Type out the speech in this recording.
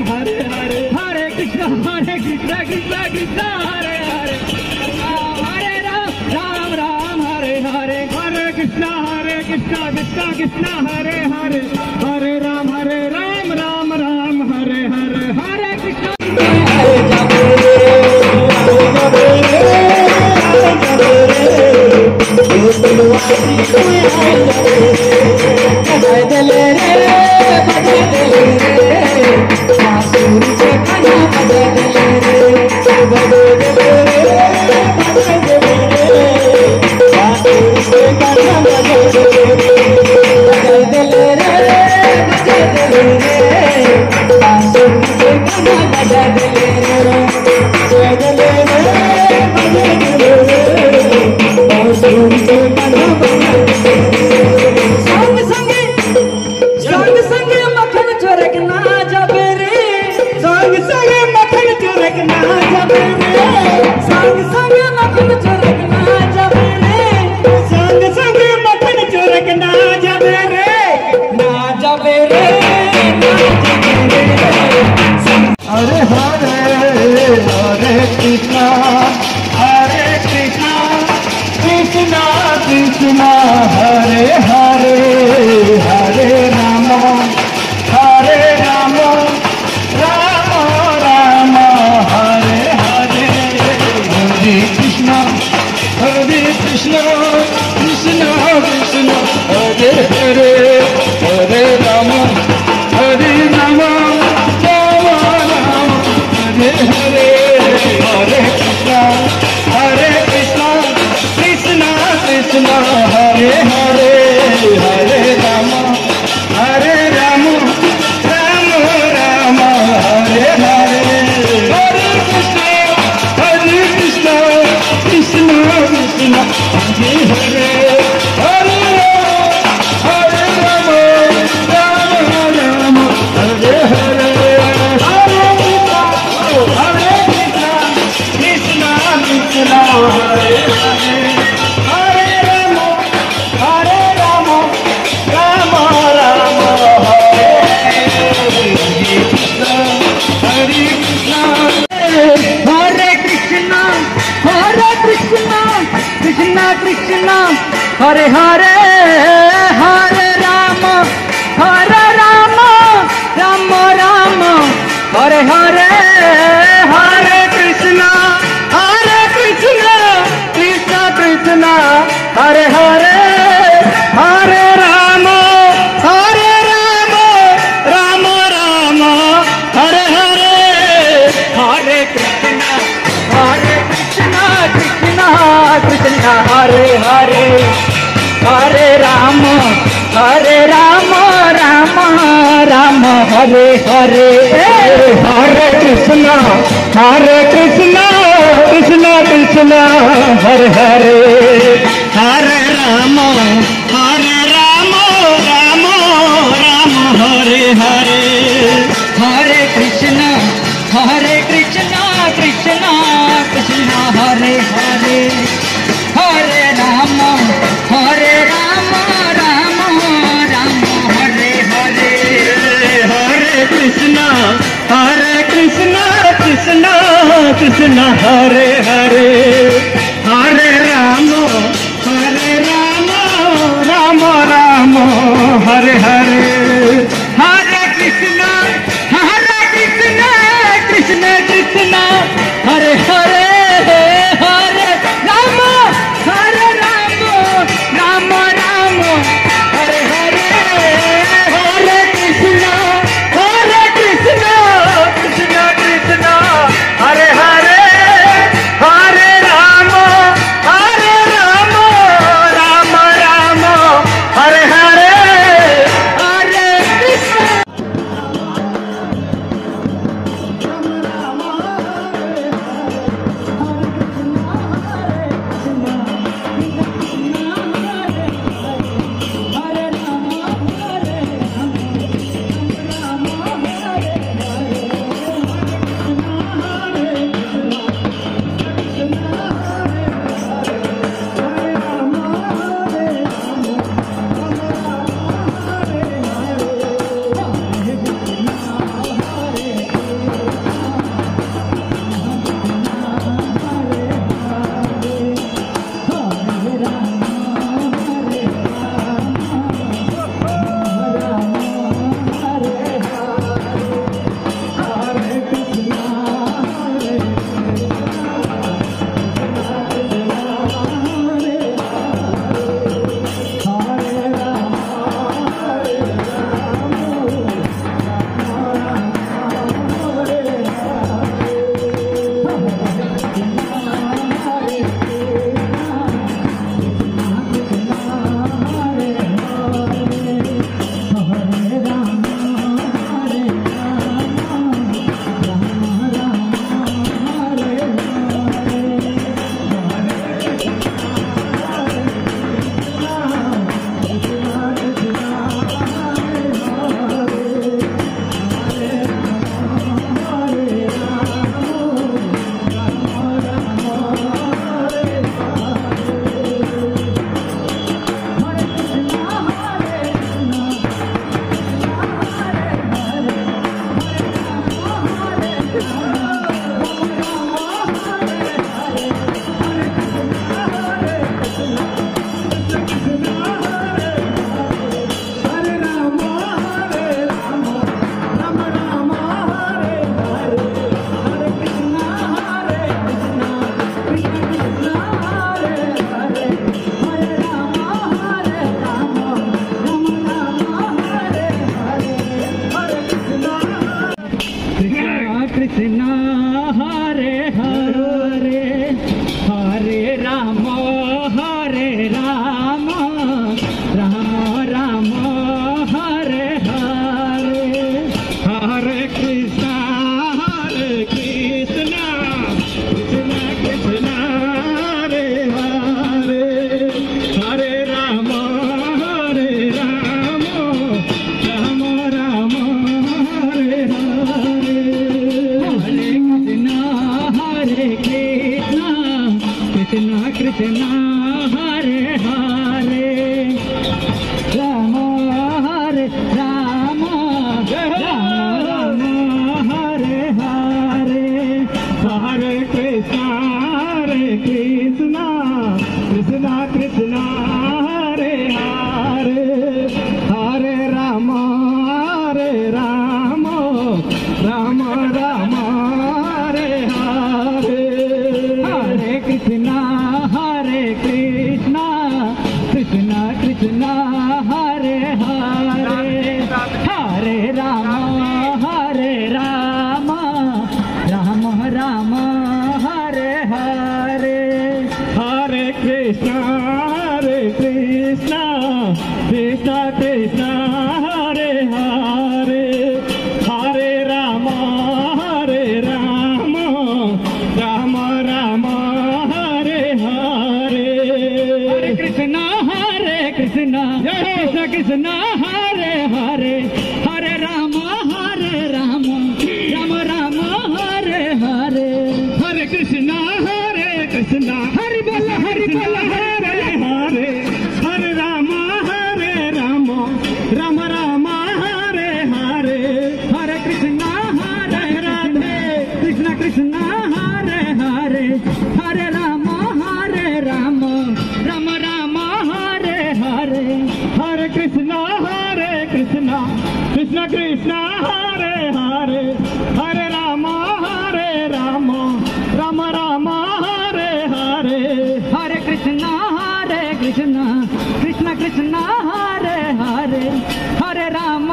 हरे हरे हरे राम राम राम हरे हरे हरे कृष्णा कृष्ण कृष्ण हरे हरे हरे राम राम राम हरे हरे हरे कृष्ण कृष्ण कृष्ण हरे हरे हरे राम राम राम हरे हरे हरे कृष्ण कृष्ण कृष्ण हरे हरे हरे राम राम हरे हरे हरे कृष्ण कृष्ण कृष्ण हरे हरे हरे राम राम हरे हरे हरे कृष्ण कृष्ण कृष्ण हरे हरे हरे राम राम हरे हरे हरे कृष्ण कृष्ण कृष्ण हरे हरे हरे राम राम हरे हरे हरे कृष्ण कृष्ण कृष्ण हरे हरे हरे राम राम हरे हरे हरे कृष्णा हरे हरे हरे राम राम राम हरे हरे हरे कृष्णा कृष्णा कृष्णा हरे हरे हरे राम राम राम हरे हरे हरे कृष्णा कृष्णा कृष्णा हरे हरे राम हरे राम राम हरे हरे हरे कृष्णा कृष्णा कृष्णा हरे हरे हरे राम राम राम हरे हरे हरे कृष्णा कृष्णा कृष्णा हरे हरे हरे राम राम राम हरे हरे हरे कृष्णा कृष्णा कृष्णा हरे हरे हरे राम राम राम हरे हरे हरे कृष्णा कृष्णा कृष्णा हरे हरे हरे राम राम हरे हरे हरे कृष्णा हरि बोल हरे हरे हरे राम राम हरे हरे हरे कृष्णा राधे कृष्णा हरे हरे हरे राम राम हरे हरे हरे कृष्णा कृष्णा कृष्णा हरे हरे हरे राम राम हरे हरे हरे कृष्णा कृष्णा कृष्णा हरे हरे हरे राम